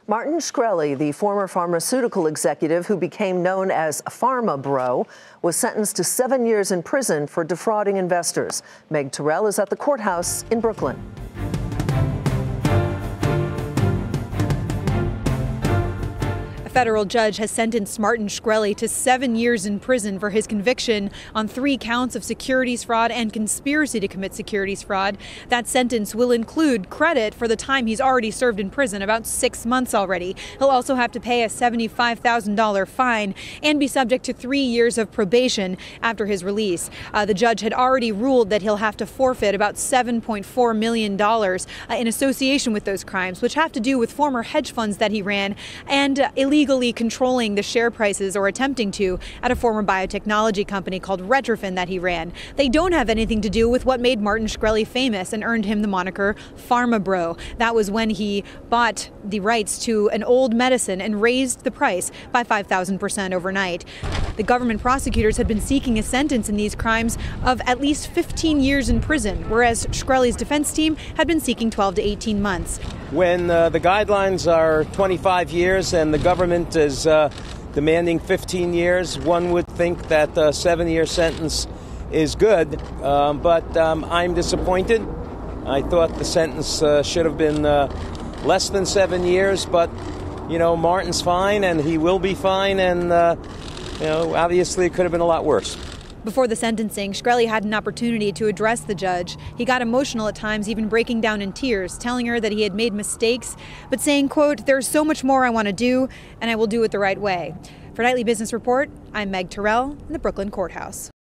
Martin Shkreli, the former pharmaceutical executive who became known as Pharma Bro, was sentenced to 7 years in prison for defrauding investors. Meg Tirrell is at the courthouse in Brooklyn. A federal judge has sentenced Martin Shkreli to 7 years in prison for his conviction on 3 counts of securities fraud and conspiracy to commit securities fraud. That sentence will include credit for the time he's already served in prison, about 6 months already. He'll also have to pay a $75,000 fine and be subject to 3 years of probation after his release. The judge had already ruled that he'll have to forfeit about $7.4 million in association with those crimes, which have to do with former hedge funds that he ran and illegally controlling the share prices, or attempting to, at a former biotechnology company called Retrofin that he ran. They don't have anything to do with what made Martin Shkreli famous and earned him the moniker Pharma Bro. That was when he bought the rights to an old medicine and raised the price by 5,000% overnight. The government prosecutors had been seeking a sentence in these crimes of at least 15 years in prison, whereas Shkreli's defense team had been seeking 12 to 18 months. When the guidelines are 25 years and the government is demanding 15 years, one would think that a 7-year sentence is good, but I'm disappointed. I thought the sentence should have been less than 7 years, but, you know, Martin's fine and he will be fine, and, you know, obviously it could have been a lot worse. Before the sentencing, Shkreli had an opportunity to address the judge. He got emotional at times, even breaking down in tears, telling her that he had made mistakes, but saying, quote, "There's so much more I want to do, and I will do it the right way." For Nightly Business Report, I'm Meg Tirrell in the Brooklyn courthouse.